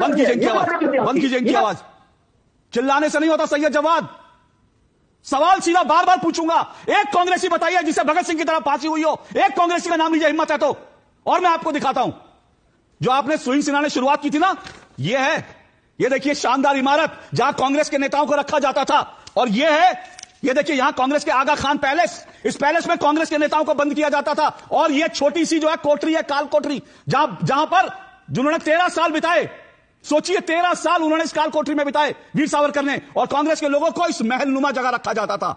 बंद कीजिए इनकी आवाज, बंद कीजिए इनकी आवाज। चिल्लाने से नहीं होता सैयद जवाद। सवाल सीधा बार बार पूछूंगा। एक कांग्रेसी बताइए जिसे भगत सिंह की तरह फांसी हुई हो, एक कांग्रेसी का नाम लीजिए, हिम्मत है तो। और मैं आपको दिखाता हूं जो आपने सुइंग सिन्हा ने शुरुआत की थी ना, यह है, ये देखिए शानदार इमारत जहां कांग्रेस के नेताओं को रखा जाता था। और यह है, ये देखिए यहां कांग्रेस के आगा खान पैलेस, इस पैलेस में कांग्रेस के नेताओं को बंद किया जाता था। और यह छोटी सी जो है कोठरी है, काल कोठरी, जहां पर जिन्होंने 13 साल बिताए, सोचिए 13 साल उन्होंने इस काल कोठरी में बिताए वीर सावरकर ने, और कांग्रेस के लोगों को इस महल नुमा जगह रखा जाता था।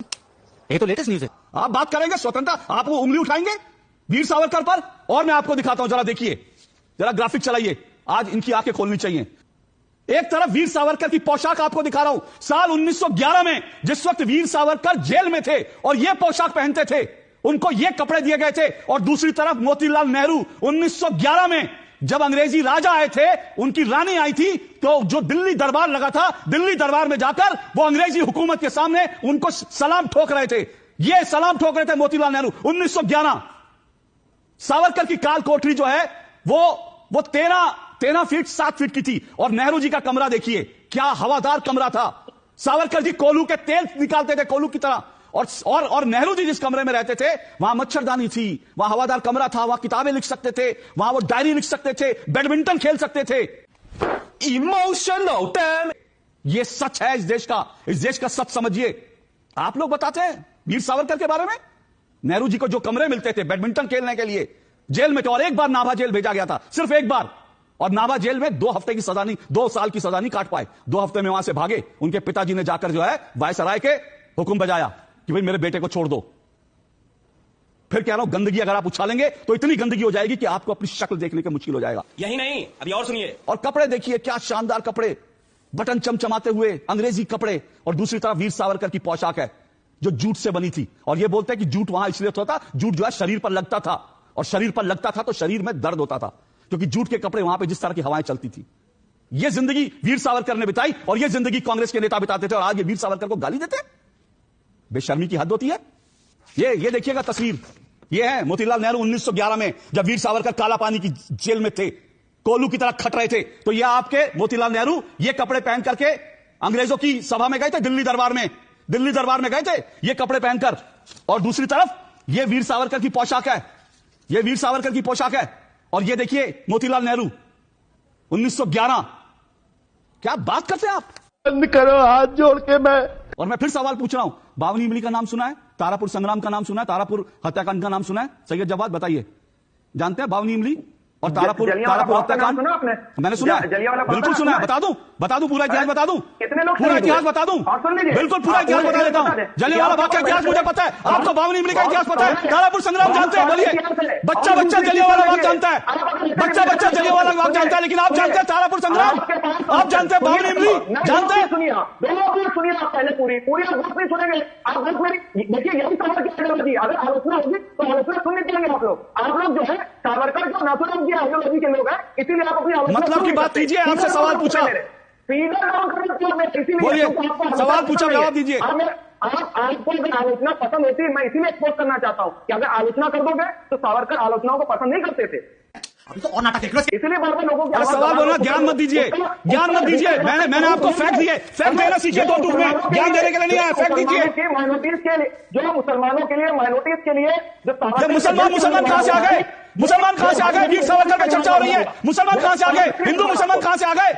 ये तो लेटेस्ट न्यूज है। आप बात करेंगे स्वतंत्रता, आप वो उंगली उठाएंगे वीर सावरकर पर। और मैं आपको दिखाता हूं, जरा देखिए, जरा ग्राफिक चलाइए, आज इनकी आंखें खोलनी चाहिए। एक तरफ वीर सावरकर की पोशाक आपको दिखा रहा हूं, साल 1911 में, जिस वक्त वीर सावरकर जेल में थे और यह पोशाक पहनते थे, उनको ये कपड़े दिए गए थे। और दूसरी तरफ मोतीलाल नेहरू 1911 में जब अंग्रेजी राजा आए थे, उनकी रानी आई थी, तो जो दिल्ली दरबार लगा था, दिल्ली दरबार में जाकर वो अंग्रेजी हुकूमत के सामने उनको सलाम ठोक रहे थे। ये सलाम ठोक रहे थे मोतीलाल नेहरू 1911। सावरकर की काल कोठरी जो है वो 13 फीट 7 फीट की थी। और नेहरू जी का कमरा देखिए, क्या हवादार कमरा था। सावरकर जी कोलू के तेल निकालते थे, कोलू की तरह। और नेहरू जी जिस कमरे में रहते थे, वहां मच्छरदानी थी, वहां हवादार कमरा था, वहां किताबें लिख सकते थे, वहां वो डायरी लिख सकते थे, बैडमिंटन खेल सकते थे। इमोशनल डैम, ये सच है इस देश का, इस देश का सच समझिए। आप लोग बताते हैं वीर सावरकर के बारे में, नेहरू जी को जो कमरे मिलते थे बैडमिंटन खेलने के लिए, जेल में थे। और एक बार नाभा जेल भेजा गया था, सिर्फ एक बार। और नाभा जेल में 2 हफ्ते की सजा नहीं, 2 साल की सजा नहीं काट पाए। 2 हफ्ते में वहां से भागे। उनके पिताजी ने जाकर जो है वायसराय के हुक्म बजाया कि भाई मेरे बेटे को छोड़ दो। फिर कह रहा हूं, गंदगी अगर आप उछालेंगे तो इतनी गंदगी हो जाएगी कि आपको अपनी शक्ल देखने के मुश्किल हो जाएगा। यही नहीं, अभी और सुनिए। और कपड़े देखिए, क्या शानदार कपड़े, बटन चमचमाते हुए अंग्रेजी कपड़े। और दूसरी तरफ वीर सावरकर की पोशाक है जो जूट से बनी थी। और ये बोलते हैं कि जूट वहां इसलिए होता था, जूट जो है शरीर पर लगता था, और शरीर पर लगता था तो शरीर में दर्द होता था, क्योंकि जूट के कपड़े वहां पे जिस तरह की हवाएं चलती थी। यह जिंदगी वीर सावरकर ने बिताई, और यह जिंदगी कांग्रेस के नेता बिताते थे। और आज ये वीर सावरकर को गाली देते हैं, बेशर्मी की हद होती है। ये देखिएगा तस्वीर, ये है मोतीलाल नेहरू 1911 में, जब वीर सावरकर काला पानी की जेल में थे, कोलू की तरह खट रहे थे। तो ये आपके मोतीलाल नेहरू ये कपड़े पहन करके अंग्रेजों की सभा में गए थे, दिल्ली दरबार में गए थे ये कपड़े पहनकर। और दूसरी तरफ ये वीर सावरकर की पोशाक है, ये वीर सावरकर की पोशाक है। और ये देखिए मोतीलाल नेहरू 1911। क्या बात करते हैं आप? बंद करो हाथ जोड़ के। और मैं फिर सवाल पूछ रहा हूं, बावनी इमली का नाम सुना है? तारापुर संग्राम का नाम सुना है? तारापुर हत्याकांड का नाम सुना है? सैयद जवाद बताइए, जानते हैं बावनी इमली और तारापुर हत्याकांड? मैंने सुना, बिल्कुल सुना है। बता दूं पूरा इतिहास बता दूं, पूरा इतिहास बता दूं, बिल्कुल पूरा इतिहास बता देता हूं। जलियांवाला बाग का इतिहास मुझे पता है, आपको बावनी इमली का इतिहास पता है? तारापुर संग्राम जानते हैं? बोलिए। बच्चा जलियांवाला बाग जानता है, बच्चा जलियांवाला बाग जानता है, लेकिन आप जानते हैं तारापुर संग्राम? आप जानते हैं बावनी इमली? जानते हैं? सुनिए आप पहले पूरी बात नहीं सुनेंगे आप। देखिए यही सावरकर की अगर आलोचना होगी तो आलोचना सुनने देंगे आप लोग जो है सावरकर को नासुरम की आइडियोलॉजी के लोग हैं, इसीलिए आप अपनी आलोचना मतलब की बात कीजिए। आपसे सवाल पूछा, बोलिए, सवाल पूछा, जवाब दीजिए। आपको अगर आलोचना पसंद होती है, मैं इसीलिए एक्सपोज करना चाहता हूं कि अगर आलोचना कर दोगे तो सावरकर आलोचनाओं को पसंद नहीं करते थे। अभी तो और नाटक देख लो। इसलिए बार-बार लोगों को सवाल बोलना, ज्ञान मत दीजिए, ज्ञान मत दीजिए। मैंने आपको फैक्ट दिए, फैक्ट देना सीखिए। 2 टूक में ज्ञान देने के लिए नहीं आया, फैक्ट दीजिए। माइनॉरिटीज के लिए, जो मुसलमानों के लिए, माइनॉरिटीज के लिए जो मुसलमान कहां से आ गए? मुसलमान कहां से आ गए? वीर सावरकर पे चर्चा हो रही है, मुसलमान कहां से आ गए? हिंदू मुसलमान कहां से आ गए?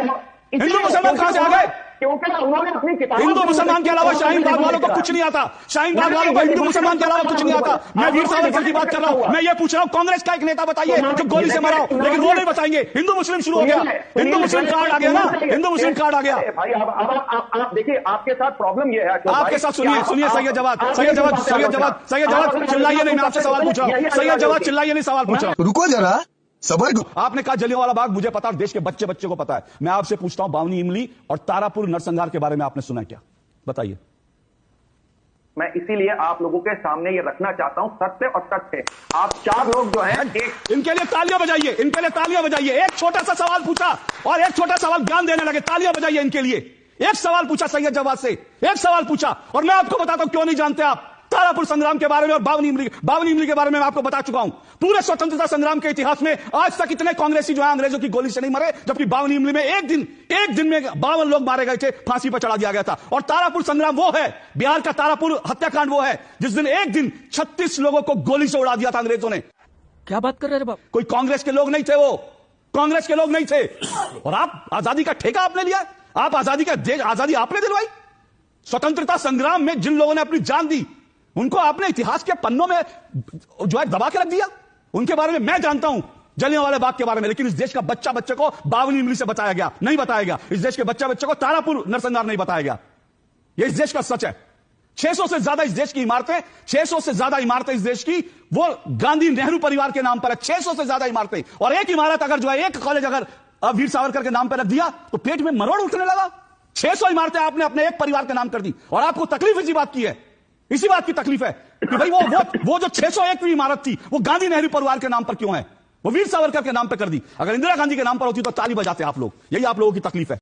हिंदू मुसलमान कहां से आ गए? क्योंकि उन्होंने अपनी किताब, हिंदू मुसलमान के अलावा शाहीन बाग वालों को कुछ नहीं आता। शाहीन बाग वालों को हिंदू मुसलमान के अलावा कुछ नहीं आता। मैं वीर सावरकर की बात कर रहा हूं। मैं ये पूछ रहा हूं, कांग्रेस का एक नेता बताइए जो गोली से मरा हो, लेकिन वो नहीं बताएंगे। हिंदू मुस्लिम शुरू हो गया, हिंदू मुस्लिम कार्ड आ गया ना, हिंदू मुस्लिम कार्ड आ गया। भाई आप देखिए, आपके साथ प्रॉब्लम ये है। आपके साथ सुनिए सैयद जवाद चिल्लाइए नहीं, मैं आपसे सवाल पूछ रहा हूं। सैयद जवाद चिल्लाइए नहीं, सवाल पूछ रहा हूं। रुको जरा, सबर। आपने कहा जलियांवाला बाग मुझे पता और देश के बच्चे को पता है। मैं आपसे पूछता हूं, बावनी इमली और तारापुर नरसंहार के बारे में आपने सुना क्या? बताइए। मैं इसीलिए आप लोगों के सामने ये रखना चाहता हूं, सत्य और तथ्य। आप 4 लोग जो हैं, इनके लिए तालियां बजाइए, इनके लिए तालियां बजाइए। एक छोटा सा सवाल पूछा और एक छोटा सवाल ज्ञान देने लगे, तालियां बजाइए इनके लिए। एक सवाल पूछा सैयद जवाद से, एक सवाल पूछा, और मैं आपको बताता हूं क्यों नहीं जानते आप। तारापुर संग्राम के बारे में और बावनी इमली के बारे में मैं आपको बता चुका हूं। पूरे स्वतंत्रता संग्राम के इतिहास में आज तक इतने कांग्रेसी जो है अंग्रेजों की गोली से नहीं मरे, जबकि बावनी इमली में एक दिन में 52 लोग मारे गए थे, फांसी पर चढ़ा दिया गया था। और तारापुर संग्राम वो है, बिहार का तारापुर हत्याकांड वो है जिस दिन एक दिन 36 लोगों को गोली से उड़ा दिया था अंग्रेजों ने। क्या बात कर रहे हैं बाप? कोई कांग्रेस के लोग नहीं थे, वो कांग्रेस के लोग नहीं थे। और आप आजादी का ठेका आपने लिया, आप आजादी आपने दिलवाई। स्वतंत्रता संग्राम में जिन लोगों ने अपनी जान दी उनको आपने इतिहास के पन्नों में जो है दबा के रख दिया। उनके बारे में मैं जानता हूं, जलियांवाला बाग के बारे में, लेकिन इस देश का बच्चे को बावनी इमली से बताया गया नहीं, बताया गया। इस देश के बच्चे को तारापुर नरसंहार नहीं बताया गया। यह इस देश का सच है। 600 से ज्यादा इस देश की इमारतें, 600 से ज्यादा इमारतें इस देश की वो गांधी नेहरू परिवार के नाम पर है। 600 से ज्यादा इमारतें, और एक इमारत अगर जो है, एक कॉलेज अगर वीर सावरकर के नाम पर रख दिया तो पेट में मरोड़ उठने लगा। 600 इमारतें आपने अपने एक परिवार के नाम कर दी, और आपको तकलीफ इसी बात की है, इसी बात की तकलीफ है कि भाई वो जो 601वीं इमारत थी वो गांधी नेहरू परिवार के नाम पर क्यों है, वो वीर सावरकर के नाम पर कर दी। अगर इंदिरा गांधी के नाम पर होती तो ताली बजाते आप लोग। यही आप लोगों की तकलीफ है।